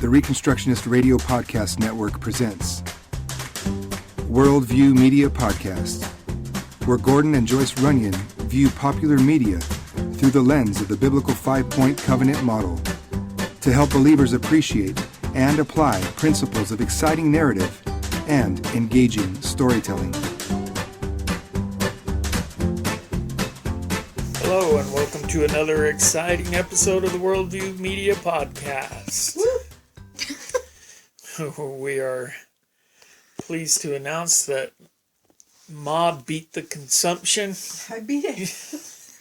the Reconstructionist Radio Podcast Network presents Worldview Media Podcast, where Gordon and Joyce Runyon view popular media through the lens of the biblical five-point covenant model to help believers appreciate and apply principles of exciting narrative and engaging storytelling. Hello and welcome to another exciting episode of the Worldview Media Podcast. We are pleased to announce that Ma beat the consumption. I beat it.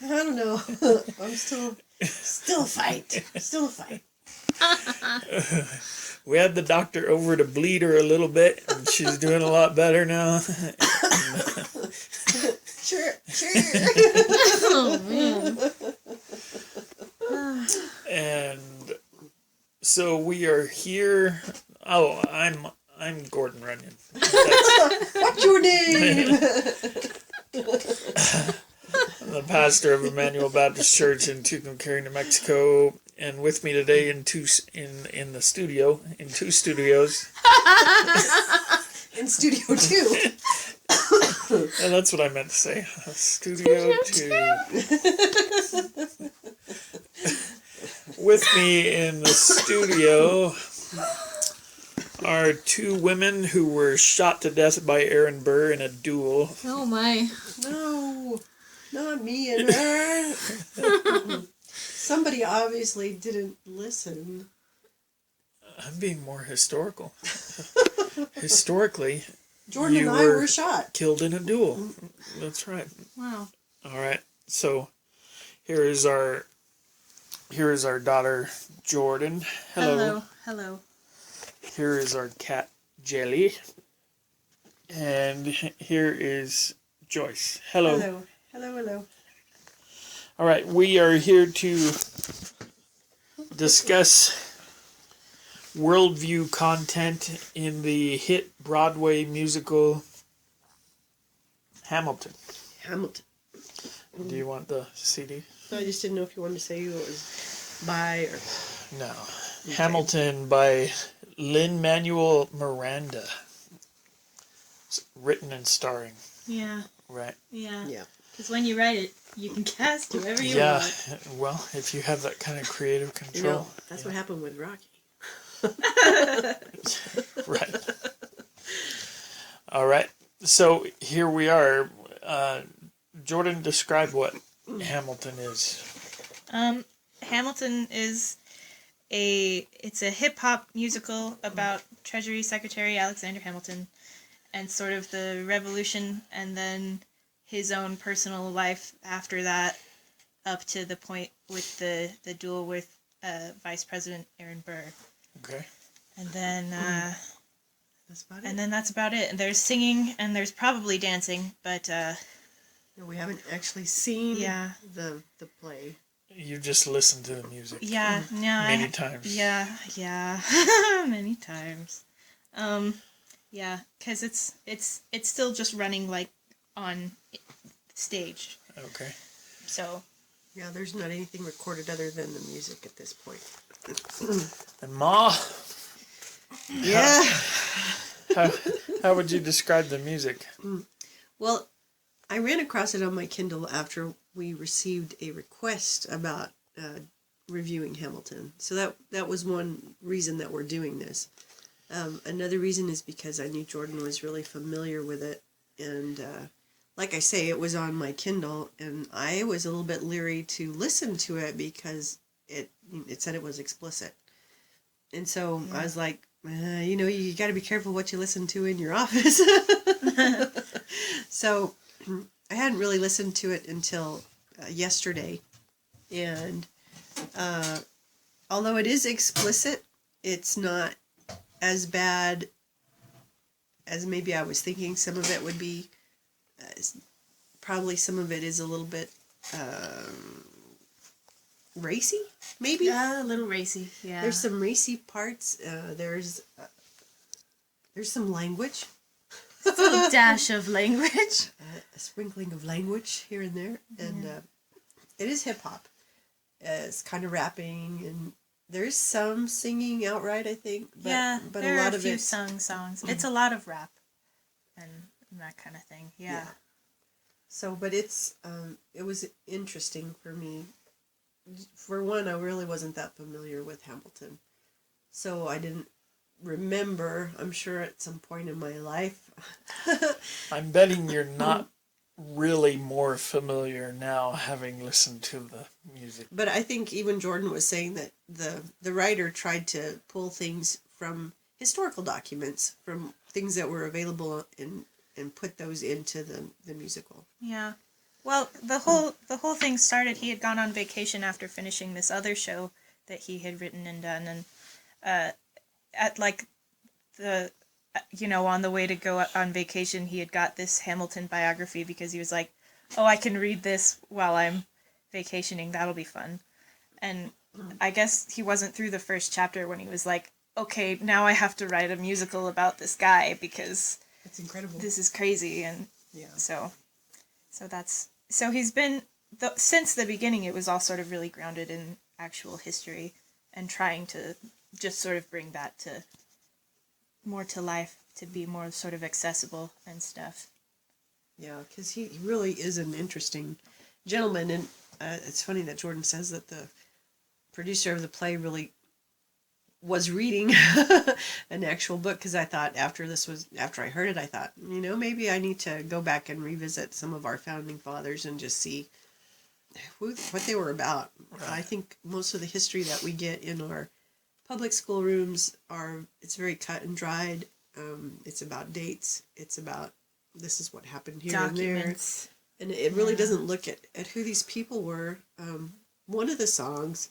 I don't know. I'm still a fight. Still a fight. We had the doctor over to bleed her a little bit, and she's doing a lot better now. Sure. Oh, man. And so we are here. Oh, I'm Gordon Runyon. What's your name? I'm the pastor of Emmanuel Baptist Church in Tucumcari, New Mexico, and with me today in two studios. In Studio 2. And that's what I meant to say. Studio 2. With me in the studio are two women who were shot to death by Aaron Burr in a duel. Oh my. No, not me and her. Somebody obviously didn't listen. I'm being more historical. Historically, Jordan and I were shot. Killed in a duel. That's right. Wow. All right. So here is our daughter Jordan. Hello. Hello. Here is our cat Jelly. And here is Joyce. Hello. Hello. All right, we are here to discuss worldview content in the hit Broadway musical Hamilton. Do you want the CD? I just didn't know if you wanted to say who it was by or... No. Okay. Hamilton by Lin-Manuel Miranda. It's written and starring. Yeah. Right. Yeah. Yeah. Because when you write it, you can cast whoever you Yeah. want. Well, if you have that kind of creative You control. know, that's what happened with Rocky. Right. All right. So here we are. Jordan, describe what Hamilton is. Hamilton is it's a hip-hop musical about Treasury Secretary Alexander Hamilton and sort of the revolution and then his own personal life after that up to the point with the duel with Vice President Aaron Burr. Okay. And then That's about it. and then that's about it. And there's singing and there's probably dancing, but No, we haven't actually seen the play. You just listen to the music. yeah, no, Many times. Yeah, many times. Yeah, because it's still just running like on stage. Okay. So. Yeah, there's not anything recorded other than the music at this point. And Ma, Yeah. how would you describe the music? Well, I ran across it on my Kindle after we received a request about reviewing Hamilton. So that was one reason that we're doing this. Another reason is because I knew Jordan was really familiar with it. And like I say, it was on my Kindle, and I was a little bit leery to listen to it because it said it was explicit. And so I was like, you got to be careful what you listen to in your office. So I hadn't really listened to it until yesterday. And although it is explicit, it's not as bad as maybe I was thinking some of it would be. Probably some of it is a little bit racy, maybe? Yeah, a little racy, yeah. There's some racy parts. There's some language. A little dash of language. A sprinkling of language here and there. And it is hip-hop. It's kind of rapping and There's some singing outright, I think. But, yeah, but there a lot are a of few it. sung songs. It's a lot of rap and that kind of thing. Yeah. So, but it was interesting for me. For one, I really wasn't that familiar with Hamilton, so I didn't remember. I'm sure at some point in my life. I'm betting you're not really more familiar now, having listened to the music. But I think even Jordan was saying that the writer tried to pull things from historical documents, from things that were available, and put those into the musical. Yeah. Well, the whole thing started. He had gone on vacation after finishing this other show that he had written and done, and at like the on the way to go on vacation, he had got this Hamilton biography because he was like, "Oh, I can read this while I'm vacationing. That'll be fun." And I guess he wasn't through the first chapter when he was like, "Okay, now I have to write a musical about this guy because That's incredible. this is crazy." And Yeah. So he's been since the beginning. It was all sort of really grounded in actual history and trying to just sort of bring that to more to life, to be more sort of accessible and stuff. Yeah, because he really is an interesting gentleman, and it's funny that Jordan says that the producer of the play really was reading an actual book, because I thought after I heard it, I thought, maybe I need to go back and revisit some of our founding fathers and just see what they were about. Right. I think most of the history that we get in our public school rooms it's very cut and dried. It's about dates. It's about this is what happened here Documents. and there. And it really doesn't look at who these people were. One of the songs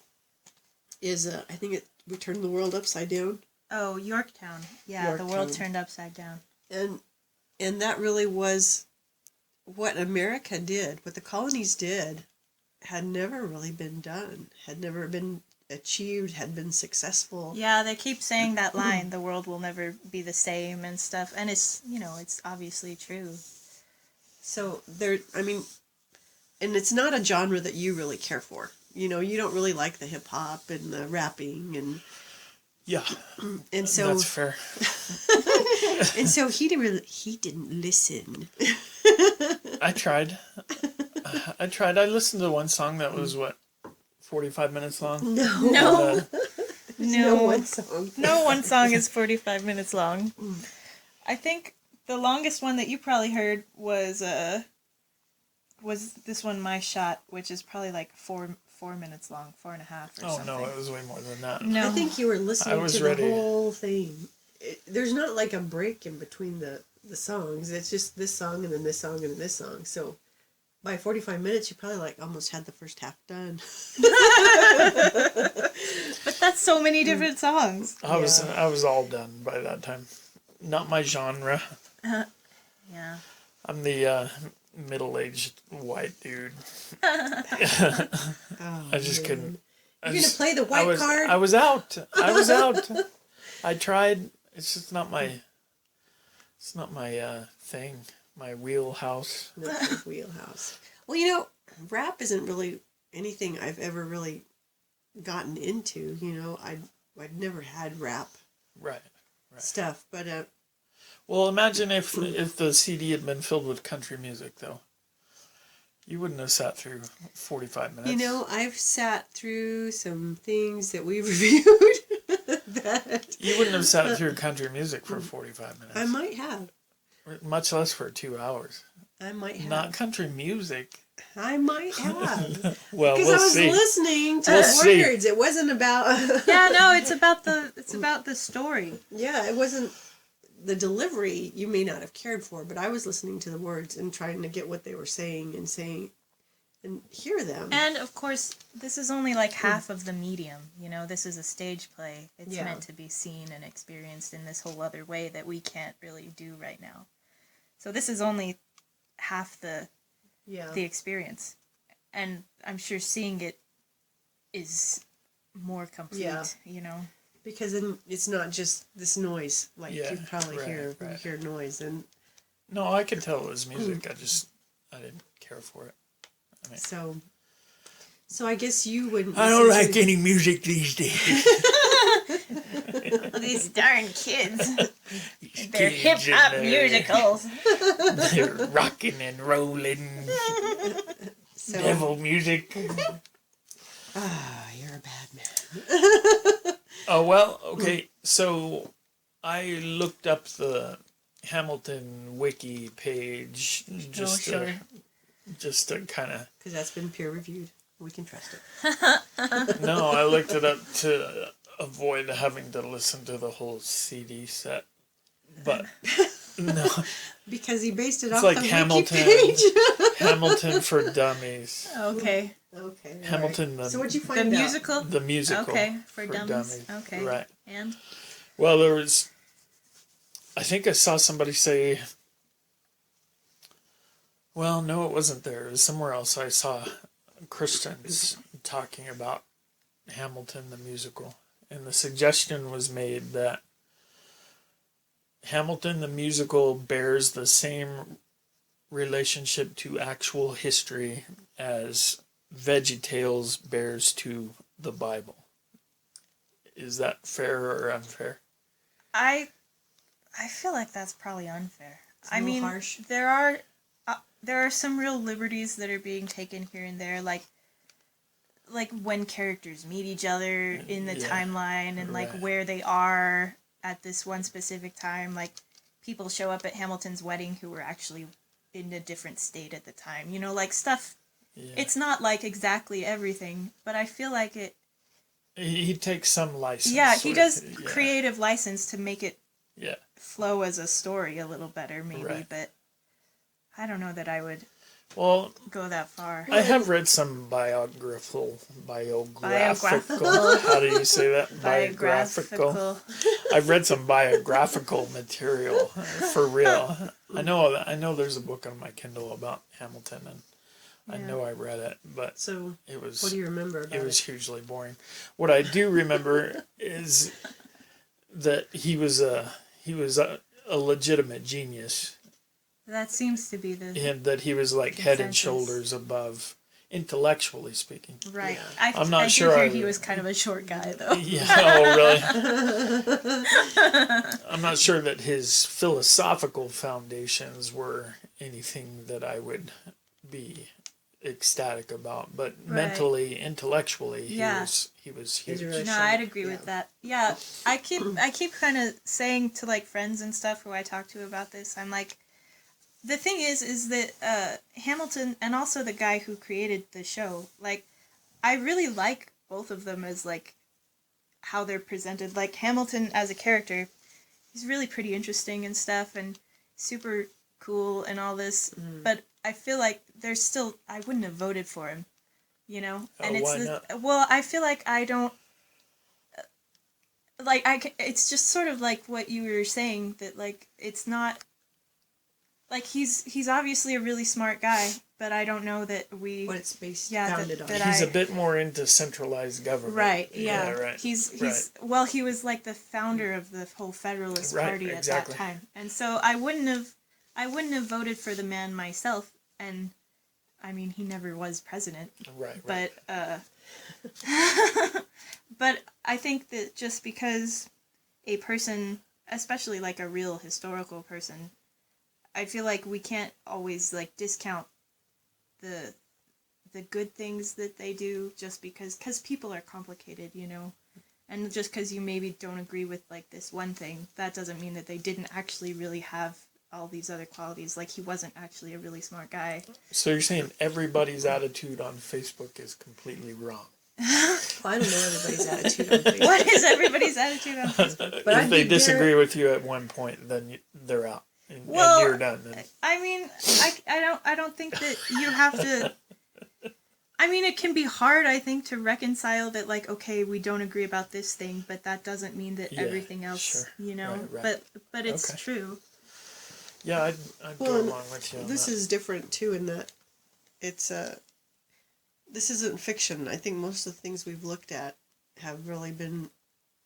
is, I think we turned the world upside down. Oh, Yorktown. Yeah, the world turned upside down. And that really was what America did, what the colonies did, had never really been done, had never been achieved, had been successful. Yeah, they keep saying that line, the world will never be the same and stuff, and it's obviously true. So and it's not a genre that you really care for. You don't really like the hip hop and the rapping Yeah, and so that's fair. and so he didn't listen. I tried. I listened to one song that was 45 minutes long. No. No one song. No one song is 45 minutes long. I think the longest one that you probably heard was this one, My Shot, which is probably like 4 minutes long, 4.5 or something. Oh no, it was way more than that. No. I think you were listening to ready. the whole thing. There's not like a break in between the songs. It's just this song and then this song and then this song. So by 45 minutes, you probably almost had the first half done. But that's so many different songs. I was all done by that time. Not my genre. Yeah. I'm the middle-aged white dude. I just couldn't. You're going to play the white card? I was out. I tried. It's just not my. It's not my thing. My wheelhouse. Not your wheelhouse. Well, rap isn't really anything I've ever really gotten into. I'd never had rap Right. stuff, but Well, imagine if the CD had been filled with country music, though. You wouldn't have sat through 45 minutes. I've sat through some things that we reviewed that You wouldn't have sat through country music for 45 minutes. I might have. Much less for 2 hours. I might have. Not country music. I might have. Well, Because we'll I was see. listening to We'll the see. words. It wasn't about. Yeah, no, it's about the story. Yeah, it wasn't the delivery. You may not have cared for, but I was listening to the words and trying to get what they were saying and hear them. And of course, this is only like half of the medium. This is a stage play. It's Yeah. meant to be seen and experienced in this whole other way that we can't really do right now. So this is only half the experience, and I'm sure seeing it is more complete. Yeah. Because then it's not just this noise you probably right, hear. right. You hear noise and No, I could tell it was music. I didn't care for it. so. So I guess you wouldn't. I don't listen like to- any music these days. These darn kids. These They're kids hip hop and their- musicals. They're rocking and rolling. So, Devil music. you're a bad man. Oh, well, okay. So I looked up the Hamilton wiki page just to kind of... Because that's been peer reviewed. We can trust it. No, I looked it up to avoid having to listen to the whole CD set. But no, Because he based it it's off like the Hamilton. wiki page. Hamilton for Dummies. Okay. Okay. all Hamilton, right. So what'd you The find out? musical? the musical. Okay, for dummies. Okay. Right. And? Well, there was... I think I saw somebody say... Well, no, it wasn't there. It was somewhere else. I saw Christians talking about Hamilton the musical. And the suggestion was made that Hamilton the musical bears the same relationship to actual history as VeggieTales bears to the Bible. Is that fair or unfair? I feel like that's probably unfair. a I little mean, harsh. there are some real liberties that are being taken here and there, like when characters meet each other in the Yeah. timeline and like Right. where they are at this one specific time. Like people show up at Hamilton's wedding who were actually in a different state at the time. You know, like stuff. Yeah. It's not like exactly everything, but I feel like it. He takes some license. Yeah, he with does it, yeah. creative license to make it Yeah. flow as a story a little better, maybe. Right. But I don't know that I would Well, go that far. I have read some biographical. Biographical. How do you say that? Biographical. I've read some biographical material for real. I know. There's a book on my Kindle about Hamilton, and I Yeah. know I read it, but So it was what do you remember about it it? was hugely boring. What I do remember is that he was a legitimate genius, That seems to be the and that he was like head and Consensus. shoulders above, intellectually speaking. right. Yeah. I'm not I sure do hear I- he was kind of a short guy, though. Yeah, oh really? I'm not sure that his philosophical foundations were anything that I would be ecstatic about, but Right. mentally, intellectually, Yeah. he was He's huge. really No, sharp. I'd agree Yeah. with that. Yeah, I keep kind of saying to like friends and stuff who I talk to about this. I'm like, the thing is that Hamilton and also the guy who created the show, like, I really like both of them as like how they're presented. Like Hamilton as a character, he's really pretty interesting and stuff, and super cool and all this. But I feel like there's still I wouldn't have voted for him, you know. And it's why not? well, I feel like I don't. Like it's just sort of like what you were saying that like it's not like he's obviously a really smart guy, but I don't know that we What it's based Yeah, founded on. that He's I- a bit more into centralized government. right yeah, right. he's right. well he was like the founder of the whole Federalist Right, Party exactly. at that time, and so I wouldn't have voted for the man myself, and I mean he never was president. Right. But but I think that just because a person, especially like a real historical person, I feel like we can't always like discount the good things that they do just because people are complicated, you know. And just because you maybe don't agree with like this one thing, that doesn't mean that they didn't actually really have all these other qualities. Like he wasn't actually a really smart guy. So you're saying everybody's attitude on Facebook is completely wrong? Well, I don't know everybody's attitude on Facebook. What is everybody's attitude on Facebook? But If I'd they be disagree with you at one point, then they're out, and Well, you're done. And I mean, I don't think that you have to. I mean, it can be hard, I think, to reconcile that, like, okay, we don't agree about this thing, but that doesn't mean that Yeah, everything else, sure. you know. Right. But it's Okay. true. yeah, I'd Well, go and along with you on This that. is different too in that it's this isn't fiction. I think most of the things we've looked at have really been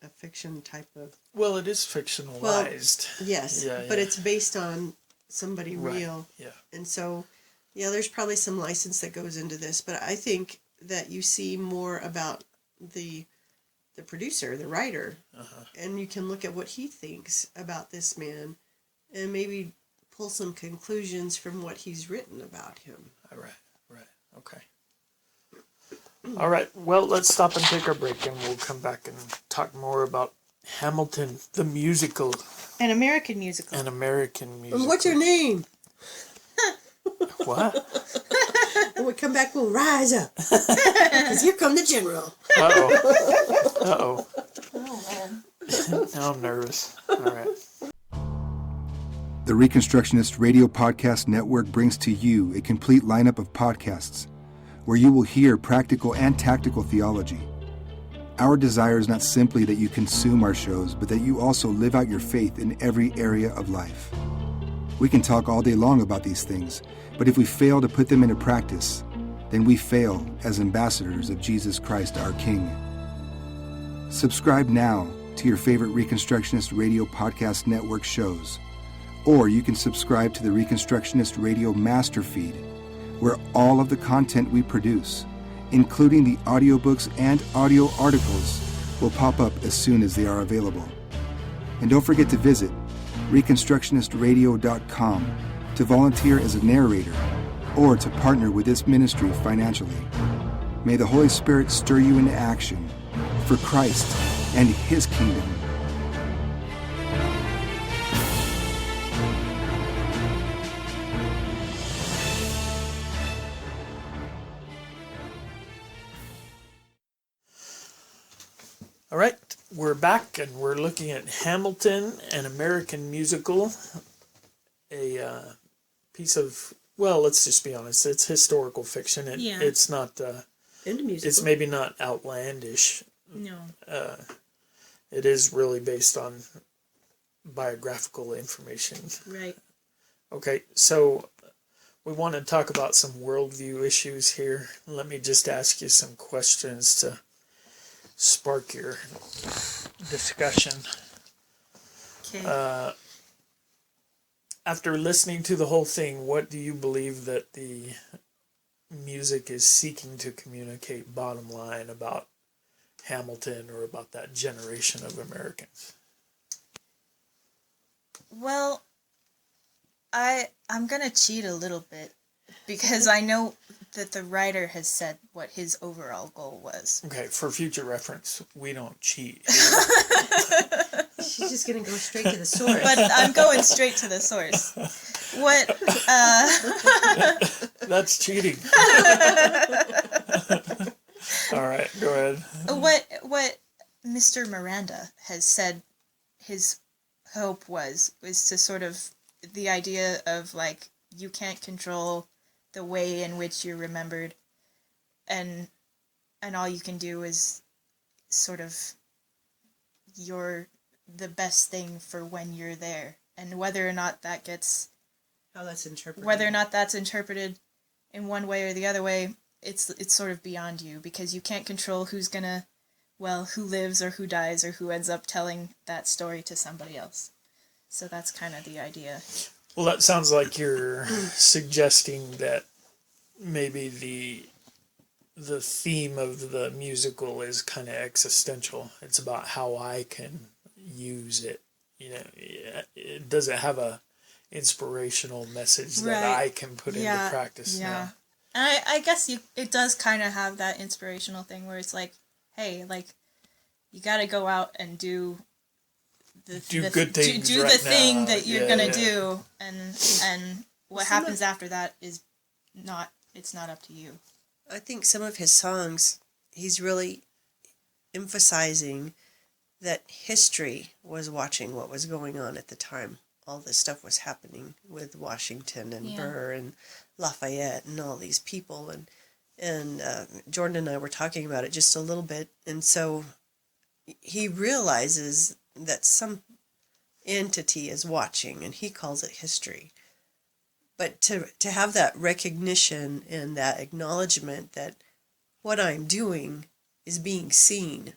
a fiction type of Well, it is fictionalized. yes, Yeah, but yeah. it's based on somebody Right. real, Yeah. and so yeah, there's probably some license that goes into this, but I think that you see more about the producer, the writer, and you can look at what he thinks about this man, and maybe pull some conclusions from what he's written about him. All right. Okay. All right. Well, let's stop and take our break, and we'll come back and talk more about Hamilton, the musical. An American musical. An American musical. And what's your name? What? When we come back, we'll rise up. Because here come the general. Uh-oh. Oh, man. Now I'm nervous. All right. The Reconstructionist Radio Podcast Network brings to you a complete lineup of podcasts where you will hear practical and tactical theology. Our desire is not simply that you consume our shows, but that you also live out your faith in every area of life. We can talk all day long about these things, but if we fail to put them into practice, then we fail as ambassadors of Jesus Christ our King. Subscribe now to your favorite Reconstructionist Radio Podcast Network shows, or you can subscribe to the Reconstructionist Radio Master Feed, where all of the content we produce, including the audiobooks and audio articles, will pop up as soon as they are available. And don't forget to visit reconstructionistradio.com to volunteer as a narrator or to partner with this ministry financially. May the Holy Spirit stir you into action for Christ and His kingdom. All right, we're back, and we're looking at Hamilton, an American musical, a piece of, well, let's just be honest, it's historical fiction. It's not, And a musical. it's maybe not outlandish. No. It is really based on biographical information. Right. Okay, so we want to talk about some worldview issues here. Let me just ask you some questions to spark your discussion. Okay. After listening to the whole thing, what do you believe that the music is seeking to communicate, bottom line, about Hamilton or about that generation of Americans? Well, I'm gonna cheat a little bit because I know that the writer has said what his overall goal was. Okay, for future reference, we don't cheat. She's just going to go straight to the source. But I'm going straight to the source. What? That's cheating. All right, go ahead. What Mr. Miranda has said his hope was to sort of the idea of, like, you can't control the way in which you're remembered, and all you can do is sort of the best thing for when you're there, and whether or not that's interpreted in one way or the other way, it's sort of beyond you, because you can't control who lives or who dies or who ends up telling that story to somebody else. So that's kind of the idea. Well, that sounds like you're suggesting that maybe the theme of the musical is kind of existential. It's about how I can use it. You know, it doesn't have a inspirational message that I can put into practice. Yeah. And I guess it does kind of have that inspirational thing where it's like, hey, like, you got to go out and do good things. Do right the thing now. that you're gonna do, and what happens after that is not. It's not up to you. I think some of his songs, he's really emphasizing that history was watching what was going on at the time. All this stuff was happening with Washington and Burr and Lafayette and all these people, and Jordan and I were talking about it just a little bit, and so he realizes that some entity is watching, and he calls it history. But to have that recognition and that acknowledgement that what I'm doing is being seen.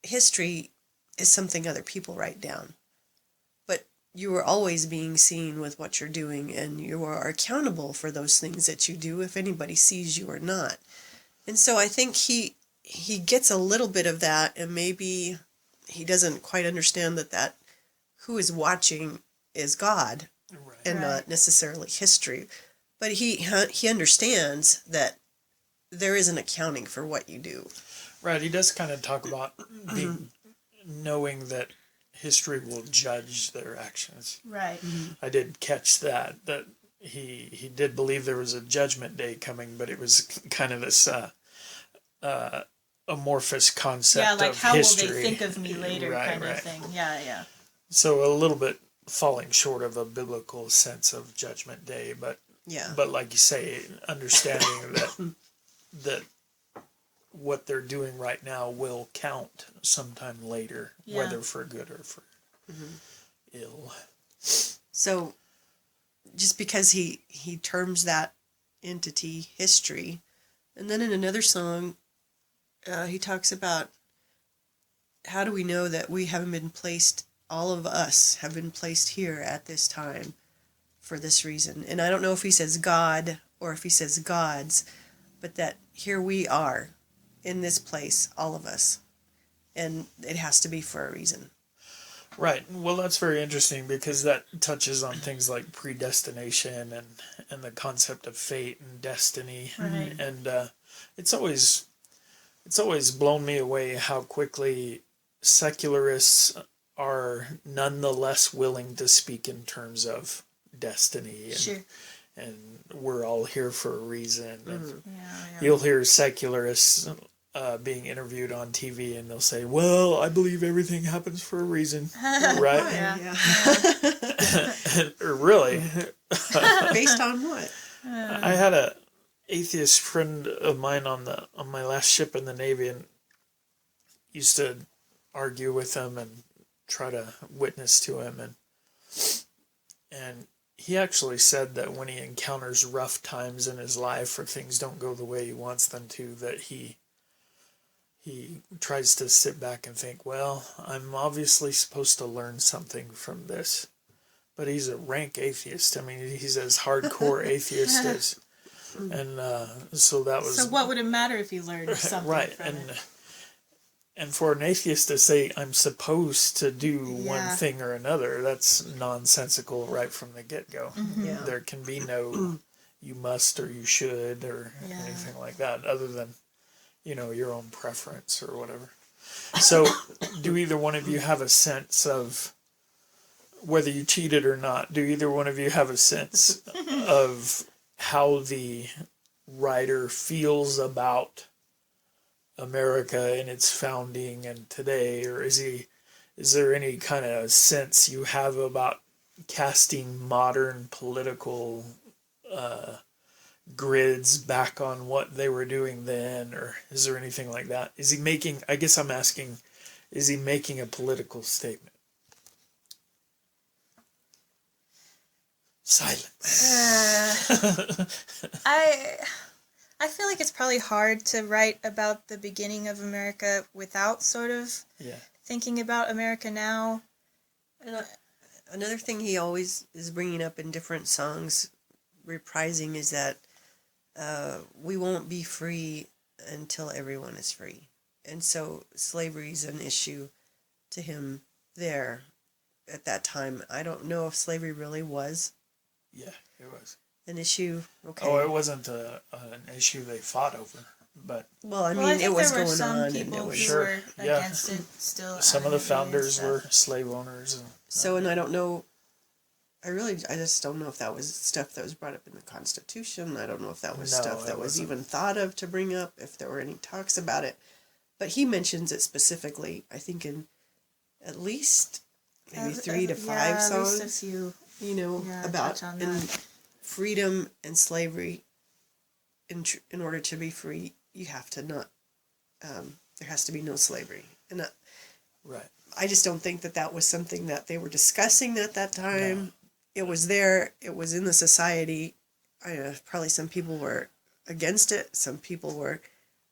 History is something other people write down. But you are always being seen with what you're doing, and you are accountable for those things that you do if anybody sees you or not. And so I think he gets a little bit of that, and maybe he doesn't quite understand that who is watching is God Right. and not necessarily history. But he understands that there is an accounting for what you do. Right. He does kind of talk about knowing that history will judge their actions. Right. I did catch that he did believe there was a judgment day coming, but it was kind of this amorphous concept Yeah, like of how history. will they think of me later Right, kind right. of thing. Yeah, yeah. So a little bit falling short of a biblical sense of judgment day, but Yeah. but like you say, understanding that what they're doing right now will count sometime later, Yeah. whether for good or for ill. So just because he terms that entity history, and then in another song, he talks about how do we know that we haven't been placed, all of us have been placed here at this time for this reason. And I don't know if he says God or if he says gods, but that here we are in this place, all of us. And it has to be for a reason. Right. Well, that's very interesting because that touches on things like predestination and the concept of fate and destiny. Right. And it's always blown me away how quickly secularists are nonetheless willing to speak in terms of destiny and, Sure. and we're all here for a reason. And Yeah. you'll hear secularists being interviewed on TV, and they'll say, "Well, I believe everything happens for a reason," right? Yeah. Or really, Based on what? I had a atheist friend of mine on my last ship in the Navy, and used to argue with him and try to witness to him, and he actually said that when he encounters rough times in his life or things don't go the way he wants them to, that he tries to sit back and think, well, I'm obviously supposed to learn something from this. But he's a rank atheist. I mean, he's as hardcore atheist as... And so that was... So what would it matter if you learned something right, from it? and for an atheist to say, I'm supposed to do one Yeah. thing or another, that's nonsensical right from the get-go. Yeah. There can be no you must or you should or Yeah. anything like that other than, your own preference or whatever. So do either one of you have a sense of, whether you cheated or not, do either one of you have a sense of how the writer feels about America and its founding and today, or is there any kind of sense you have about casting modern political grids back on what they were doing then, or is there anything like that? Is he making a political statement? Silence. I feel like it's probably hard to write about the beginning of America without sort of thinking about America now. And another thing he always is bringing up in different songs, reprising, is that we won't be free until everyone is free. And so slavery is an issue to him there at that time. I don't know if slavery really was Yeah, it was. an issue. Okay. Oh, it wasn't an issue they fought over, but Well, I mean, Well, I think it was there were going some on, and people it was who Sure, were yeah. against it still. some of the adamantly and founders stuff. were slave owners. And, so. And I don't know. I just don't know if that was stuff that was brought up in the Constitution. I don't know if that was No, stuff that it was wasn't. even thought of to bring up, if there were any talks about it. But he mentions it specifically, I think, in at least maybe 3 to 5 At songs. least a few. About touch on in that. freedom and slavery. In order to be free, you have to not. There has to be no slavery, and right. I just don't think that was something that they were discussing at that time. No. It was there. It was in the society. Probably some people were against it. Some people were.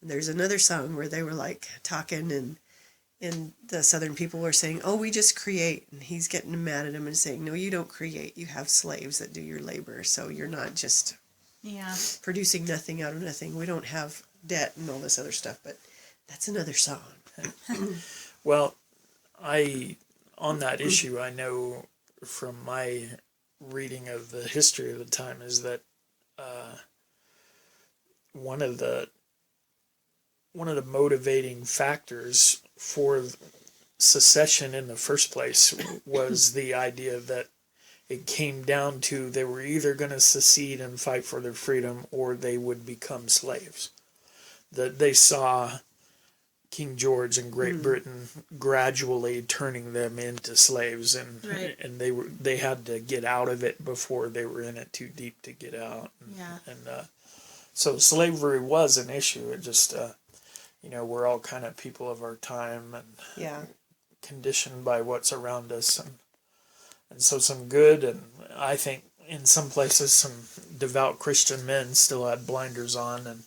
There's another song where they were like talking, and the Southern people were saying, "Oh, we just create," and he's getting mad at him and saying, "No, you don't create. You have slaves that do your labor. So you're not just producing nothing out of nothing. We don't have debt and all this other stuff, but that's another song. Well, on that issue, I know from my reading of the history of the time is that one of the motivating factors for secession in the first place was the idea that it came down to they were either going to secede and fight for their freedom or they would become slaves. That they saw King George and Great Britain gradually turning them into slaves, and Right. and they had to get out of it before they were in it too deep to get out. And so slavery was an issue. It just we're all kind of people of our time and Yeah. conditioned by what's around us, and so some good, and I think in some places some devout Christian men still had blinders on and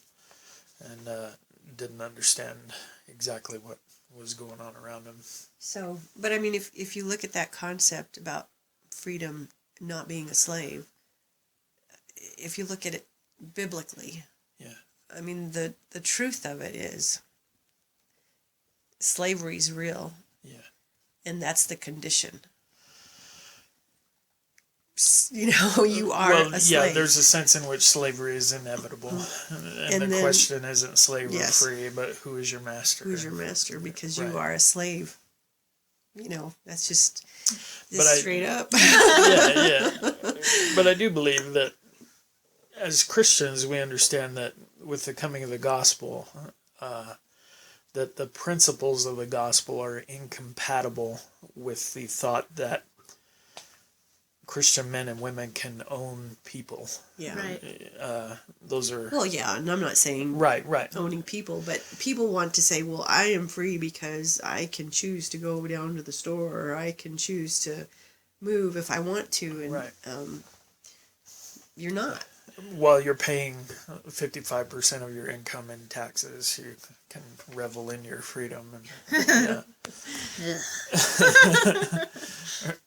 didn't understand exactly what was going on around them. So, but I mean, if you look at that concept about freedom not being a slave, if you look at it biblically, Yeah. I mean, the truth of it is slavery is real. Yeah. And that's the condition. You are Well, a slave. yeah, there's a sense in which slavery is inevitable. And the then- question isn't slave or Yes. free, but who is your master? Who's your master? Because you Right. are a slave. That's just But I- straight up. Yeah. But I do believe that as Christians, we understand that with the coming of the gospel, that the principles of the gospel are incompatible with the thought that Christian men and women can own people. Yeah. Right. Those are Well, yeah, and I'm not saying right. owning people, but people want to say, well, I am free because I can choose to go down to the store, or I can choose to move if I want to, and Right. You're not. While you're paying 55% of your income in taxes, you can revel in your freedom. And,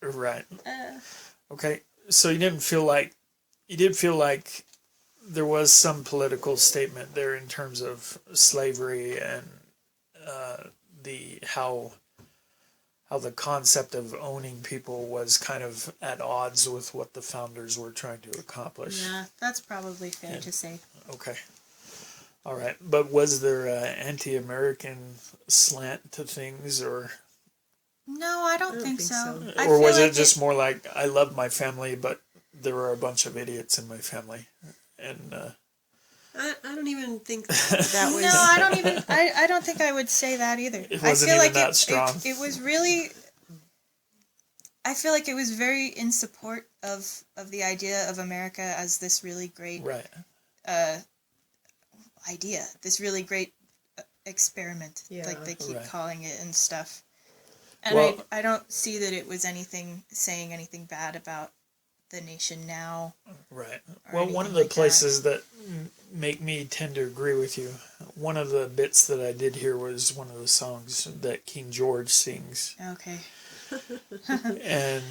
right. Okay. So you did feel like there was some political statement there in terms of slavery and how the concept of owning people was kind of at odds with what the founders were trying to accomplish. Yeah, that's probably fair to say. Okay. All right. But was there an anti-American slant to things, or No, I don't think so. I or feel was like it just more like I love my family, but there were a bunch of idiots in my family, and I don't even think that was. No, I don't even. I don't think I would say that either. It wasn't I feel even like that strong. It was really. I feel like it was very in support of the idea of America as this really great right. idea, this really great experiment, Yeah. like they keep Right. calling it and stuff. And Well- I don't see that it was saying anything bad about the nation now. Right. or Well, one of anything the like that. places that make me tend to agree with you, one of the bits that I did hear was one of the songs that King George sings. Okay. And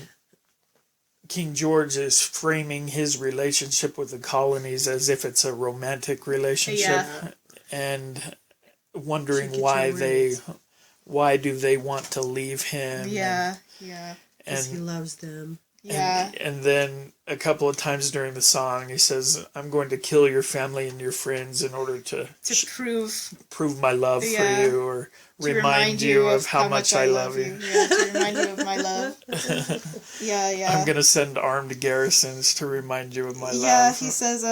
King George is framing his relationship with the colonies as if it's a romantic relationship, Yeah. and wondering Should get why your why do they want to leave him? Yeah. Because he And loves them. Yeah. and then a couple of times during the song, he says, "I'm going to kill your family and your friends in order to To prove prove my love Yeah. for you, or to remind you of how much I love you. Yeah, to remind you of my love. Yeah. I'm gonna send armed garrisons to remind you of my Yeah, love." he says,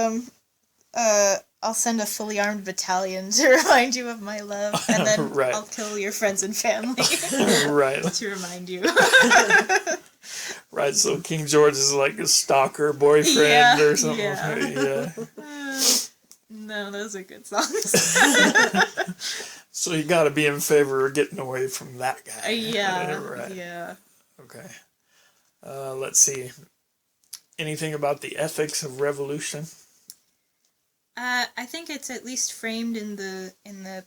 I'll send a fully armed battalion to remind you of my love, and then Right. I'll kill your friends and family Right, to remind you. right. So King George is like a stalker boyfriend Yeah, or something. yeah. Yeah. No, those are good songs. So you got to be in favor of getting away from that guy. Yeah, Right. yeah. Okay. Let's see. Anything about the ethics of revolution? I think it's at least framed in the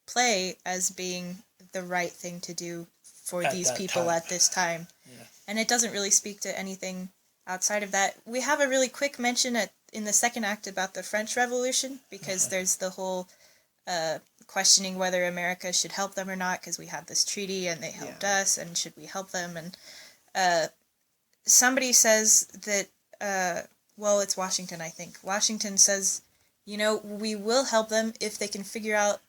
play as being the right thing to do for At these that people time. at this time. Yeah. And it doesn't really speak to anything outside of that. We have a really quick mention at in the second act about the French Revolution, because there's the whole questioning whether America should help them or not, because we had this treaty and they helped us, and should we help them? And somebody says that, well, it's Washington, I think. Washington says, we will help them if they can figure out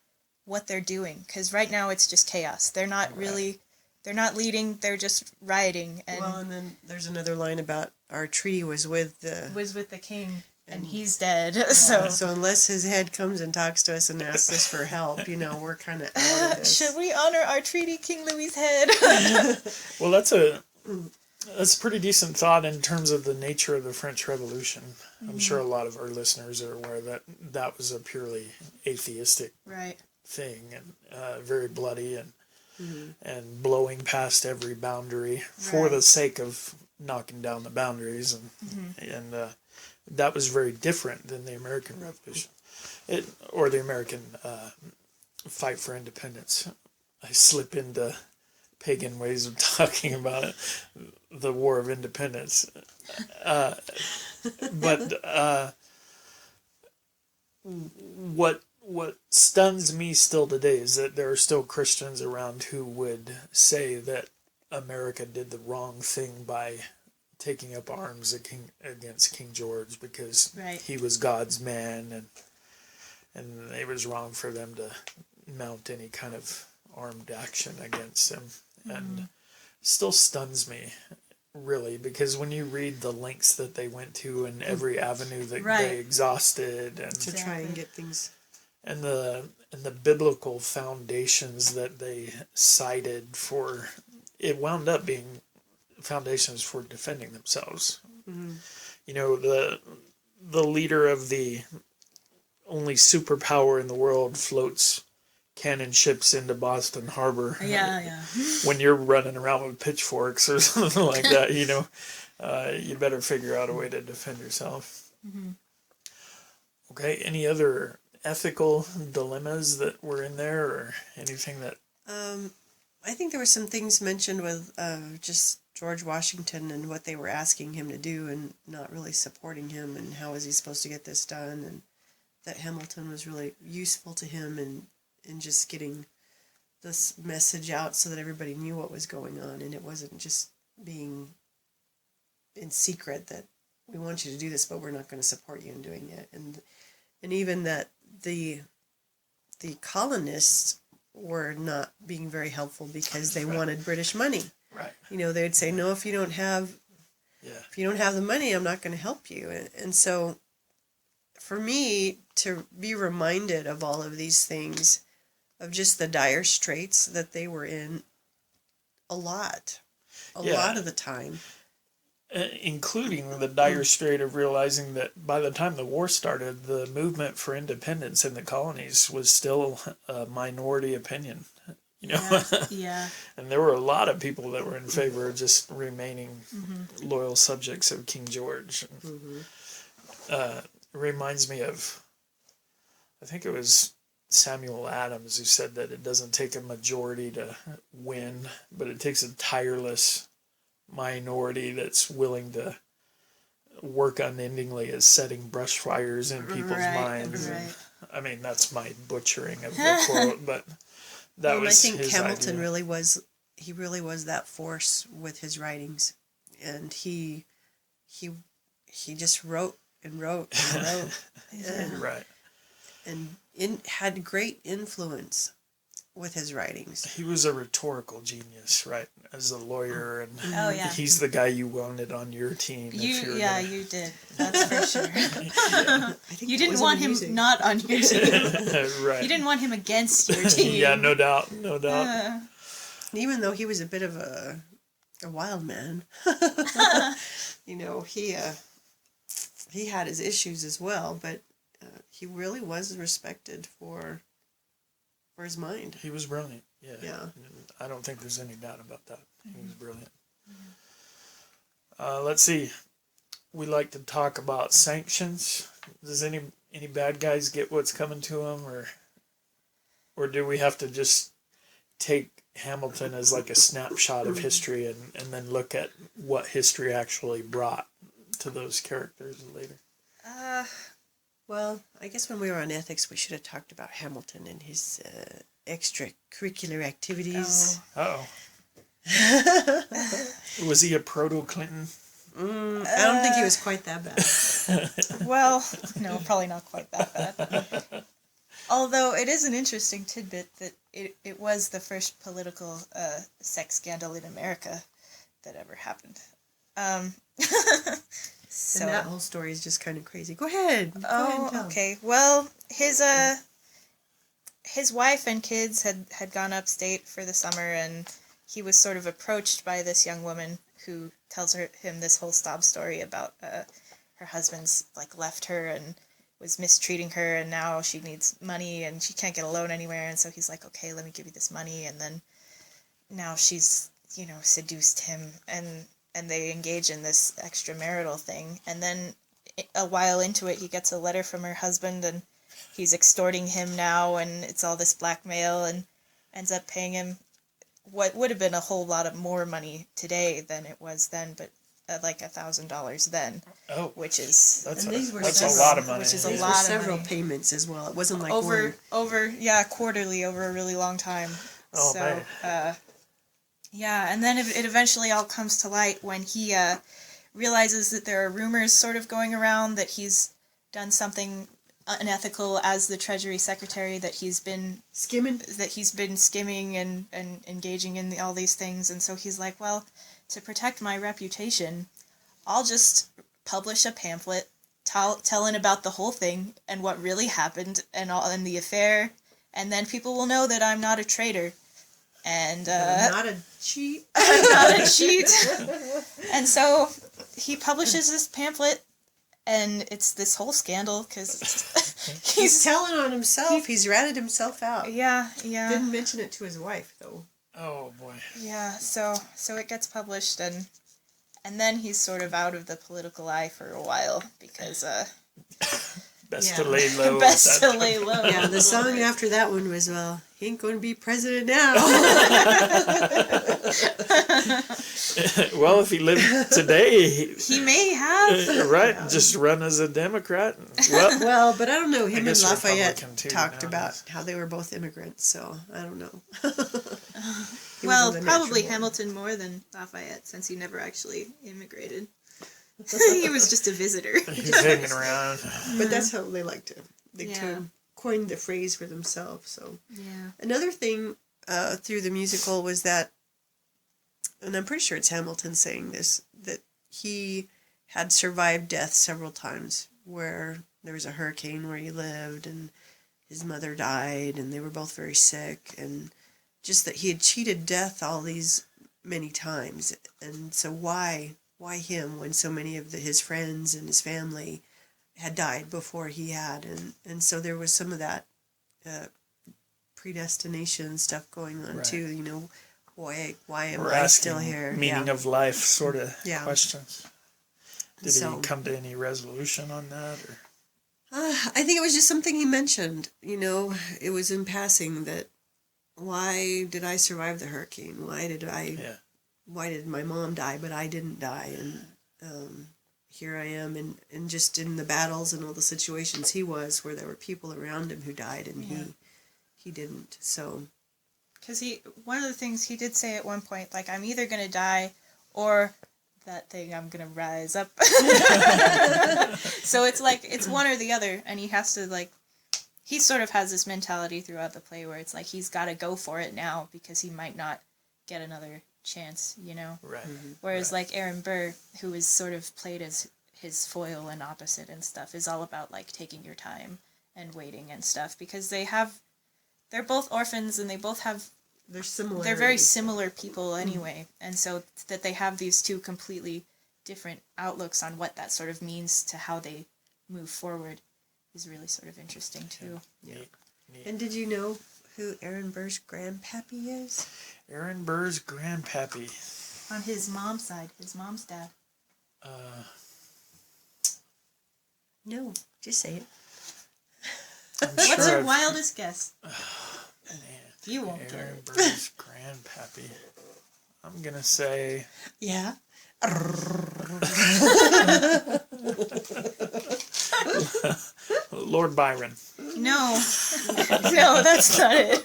what they're doing, because right now it's just chaos. They're not really, they're not leading, they're just rioting. And then there's another line about our treaty was with the king, and he's dead. So unless his head comes and talks to us and asks us for help, we're kind of out of this. Should we honor our treaty, King Louis's head? Well, that's a pretty decent thought in terms of the nature of the French Revolution. I'm sure a lot of our listeners are aware that that was a purely atheistic thing, and very bloody and blowing past every boundary for the sake of knocking down the boundaries, and that was very different than the American Revolution, or the American fight for independence. I slip into pagan ways of talking about it, the War of Independence, but what stuns me still today is that there are still Christians around who would say that America did the wrong thing by taking up arms against King George because he was God's man, and it was wrong for them to mount any kind of armed action against him. And still stuns me, really, because when you read the lengths that they went to and every avenue that they exhausted, and to try and get things, and the biblical foundations that they cited for, it wound up being foundations for defending themselves. The leader of the only superpower in the world floats cannon ships into Boston Harbor. When you're running around with pitchforks or something like that, you better figure out a way to defend yourself. Okay, any other ethical dilemmas that were in there, or anything that... I think there were some things mentioned with just George Washington and what they were asking him to do and not really supporting him, and how was he supposed to get this done, and that Hamilton was really useful to him in just getting this message out so that everybody knew what was going on, and it wasn't just being in secret that we want you to do this, but we're not going to support you in doing it. And even that the colonists were not being very helpful because they wanted British money. They'd say, no, if you don't have the money, I'm not going to help you. And so for me to be reminded of all of these things, of just the dire straits that they were in a lot of the time. Including the dire strait of realizing that by the time the war started, the movement for independence in the colonies was still a minority opinion. And there were a lot of people that were in favor of just remaining loyal subjects of King George. It reminds me of, I think it was Samuel Adams who said that it doesn't take a majority to win, but it takes a tireless minority that's willing to work unendingly at setting brush fires in people's minds. I mean, that's my butchering of the quote, but that was his idea. I think Hamilton really was that force with his writings, and he just wrote and wrote and wrote, and had great influence with his writings. He was a rhetorical genius, right? As a lawyer, and he's the guy you wanted on your team. You did. That's for sure. You didn't want him not on your team. Right. You didn't want him against your team. Yeah, no doubt. Even though he was a bit of a wild man, he had his issues as well, but he really was respected for his mind. He was brilliant. Yeah. I don't think there's any doubt about that. He was brilliant. Let's see. We like to talk about sanctions. Does any bad guys get what's coming to them, or do we have to just take Hamilton as like a snapshot of history and then look at what history actually brought to those characters later? Well, I guess when we were on ethics, we should have talked about Hamilton and his extracurricular activities. Oh. Was he a proto-Clinton? I don't think he was quite that bad. Well, no, probably not quite that bad. Although it is an interesting tidbit that it was the first political sex scandal in America that ever happened. So, And that whole story is just kind of crazy. Go ahead. Go ahead and tell. Okay. Well, his wife and kids had gone upstate for the summer, and he was sort of approached by this young woman who tells him this whole sob story about her husband's left her and was mistreating her, and now she needs money and she can't get a loan anywhere, and so he's like, okay, let me give you this money, and then now she's seduced him, and they engage in this extramarital thing, and then a while into it he gets a letter from her husband, and he's extorting him now, and it's all this blackmail, and ends up paying him what would have been a whole lot of more money today than it was then, but like $1,000 then. Oh, which is that's several, a lot of money. Which is These a lot were of several money. payments as well. It wasn't like over one. quarterly over a really long time. Oh, so man. yeah, and then it eventually all comes to light when he realizes that there are rumors sort of going around that he's done something unethical as the Treasury Secretary, that he's been skimming and engaging in all these things, and so he's like, well, to protect my reputation, I'll just publish a pamphlet telling about the whole thing and what really happened and the affair, and then people will know that I'm not a traitor. And Not a cheat. I'm not a cheat. And so he publishes this pamphlet, and it's this whole scandal because He's telling on himself. He's ratted himself out. yeah. Didn't mention it to his wife though. Oh, boy. Yeah, so it gets published, and then he's sort of out of the political eye for a while because Best Yeah. to lay low. best to lay low. Yeah, the song after that one was, well, he ain't going to be president now. Well, if he lived today, He may have. right, just run as a Democrat. Well, Well, but I don't know. Him and guess Lafayette Republican too talked nowadays. about how they were both immigrants, so I don't know. He Well, wasn't a probably natural born. Hamilton more than Lafayette, since he never actually immigrated. He was just a visitor. he's hanging around. But that's how they like to. They Yeah. coined the phrase for themselves. So Yeah. another thing through the musical was that, and I'm pretty sure it's Hamilton saying this, that he had survived death several times, where there was a hurricane where he lived, and his mother died, and they were both very sick, and just that he had cheated death all these many times. And so why him when so many of his friends and his family had died before he had? And so there was some of that predestination stuff going on, Right. too, why am We're I asking still here? meaning of life sort of Yeah. questions. Did So- he come to any resolution on that? Or? I think it was just something he mentioned. It was in passing that, why did I survive the hurricane? Why did my mom die, but I didn't die? And here I am, and just in the battles and all the situations he was, where there were people around him who died, and he didn't. So Because one of the things he did say at one point, like, I'm either going to die or that thing, I'm going to rise up. So it's like, it's one or the other, and he has to, he sort of has this mentality throughout the play where it's like he's got to go for it now because he might not get another chance, Right. Whereas Aaron Burr, who is sort of played as his foil and opposite and stuff, is all about taking your time and waiting and stuff, because they're both orphans and they both have, they're similar. they're very similar people anyway, and so that they have these two completely different outlooks on what that sort of means to how they move forward is really sort of interesting too. Neat. And did you know who Aaron Burr's grandpappy is? Aaron Burr's grandpappy. On his mom's side, his mom's dad. No, just say it. I'm What's sure your I've- wildest guess? Man, You won't get Aaron it. Burr's grandpappy. I'm gonna say Yeah. Lord Byron. No. No, that's not it.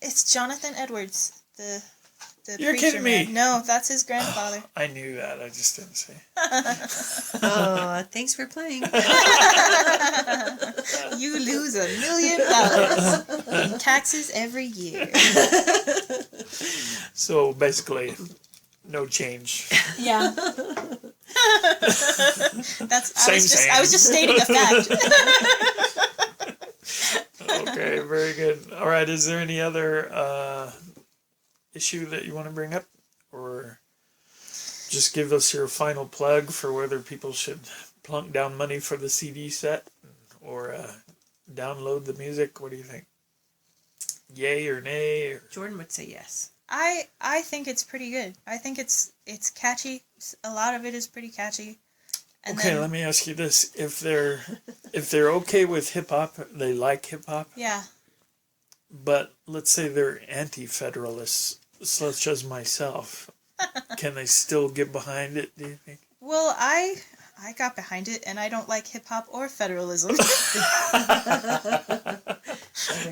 It's Jonathan Edwards, the You're preacher kidding me. man. No, that's his grandfather. I knew that. I just didn't say. Oh, thanks for playing. You lose $1 million in taxes every year. So basically, no change. Yeah. Same. I was just stating a fact. Okay, very good. All right, is there any other issue that you want to bring up? Or just give us your final plug for whether people should plunk down money for the CD set or download the music? What do you think? Yay or nay? Or... Jordan would say yes. I think it's pretty good. I think it's catchy. A lot of it is pretty catchy. And okay, then, let me ask you this: if they're okay with hip hop, they like hip hop. Yeah. But let's say they're anti-federalists, such as myself. Can they still get behind it? Do you think? Well, I got behind it, and I don't like hip hop or federalism.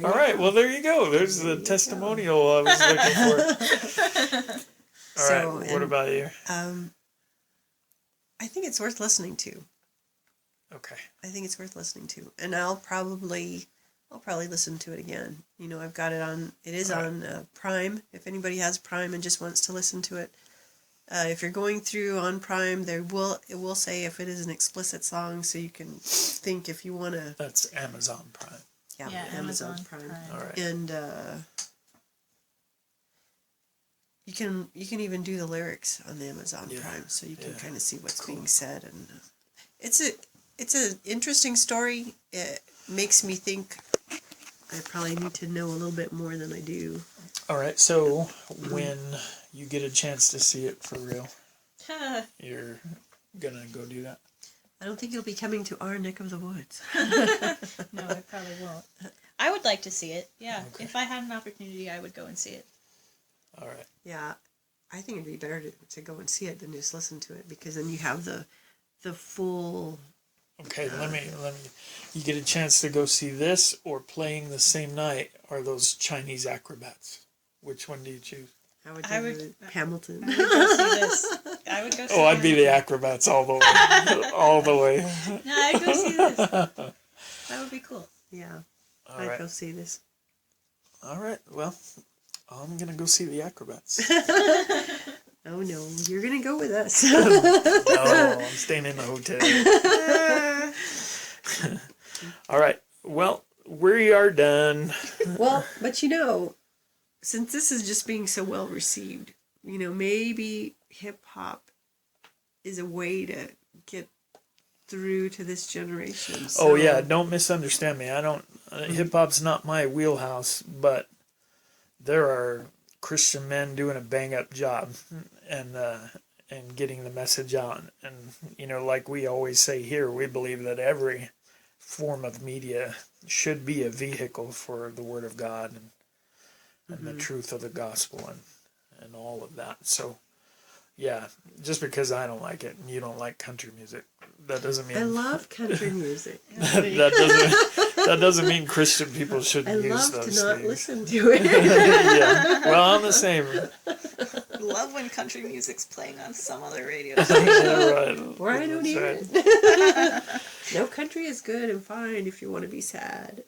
All right. Well, there you go. There's the testimonial I was looking for. All right. What about you? I think it's worth listening to. Okay. I think it's worth listening to, and I'll probably listen to it again. You know, I've got it on. It is on Prime. If anybody has Prime and just wants to listen to it, if you're going through on Prime, it will say if it is an explicit song, so you can think if you want to. That's Amazon Prime. Yeah, Amazon Prime. All right. And you can even do the lyrics on the Amazon Prime, so you can kind of see what's being said, and it's an interesting story. It makes me think I probably need to know a little bit more than I do. All right. So when you get a chance to see it for real, you're gonna go do that. I don't think you'll be coming to our neck of the woods. No, I probably won't. I would like to see it. Yeah. Okay. If I had an opportunity, I would go and see it. All right. Yeah, I think it'd be better to go and see it than just listen to it, because then you have the full. Okay, let me. You get a chance to go see this, or playing the same night are those Chinese acrobats. Which one do you choose? I would Hamilton. I would go see this. I would go see I'd be the acrobats all the way. All the way. No, I'd go see this. That would be cool. Yeah, All I'd right. go see this. All right. Well, I'm gonna go see the acrobats. Oh no, you're gonna go with us. No, I'm staying in the hotel. All right. Well, we are done. Well, but since this is just being so well received, maybe hip hop is a way to get through to this generation. So. Oh yeah, don't misunderstand me. I don't. Hip hop's not my wheelhouse, but there are Christian men doing a bang up job, and getting the message out. And like we always say here, we believe that every form of media should be a vehicle for the Word of God and the truth of the gospel and all of that. So, yeah, just because I don't like it and you don't like country music, that doesn't mean I love country music. that doesn't mean Christian people shouldn't I use love those to not things. listen to it. Yeah. Well, I'm the same. Love when country music's playing on some other radio Yeah, right. Or I don't hear That's it. No, country is good and fine if you want to be sad.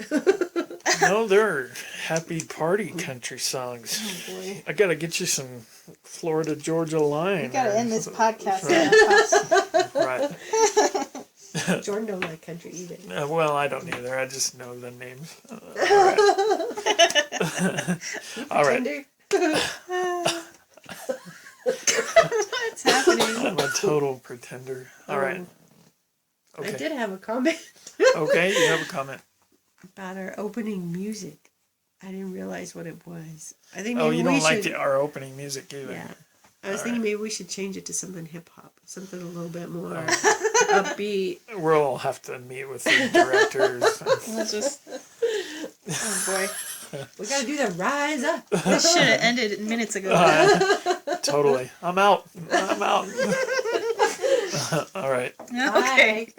No, there are happy party country songs. Oh boy. I gotta get you some Florida Georgia Line. We gotta end this podcast. Right. Jordan don't like country either. Well, I don't either. I just know the names. All right. Tender. What's happening? I'm a total pretender. All right. I Okay. did have a comment Okay, you have a comment. about our opening music. I didn't realize what it was. I think Oh, maybe you we don't like should. our opening music either. Yeah. I was All thinking right. maybe we should change it to something hip hop, something a little bit more upbeat. We'll have to meet with the directors. We'll just. Oh boy. We gotta do the rise up. This should have ended minutes ago. Totally. I'm out. All right. Okay.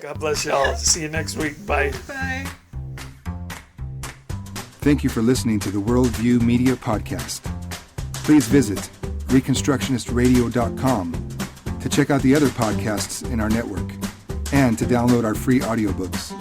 God bless y'all. See you next week. Bye. Bye. Thank you for listening to the Worldview Media Podcast. Please visit reconstructionistradio.com to check out the other podcasts in our network and to download our free audiobooks.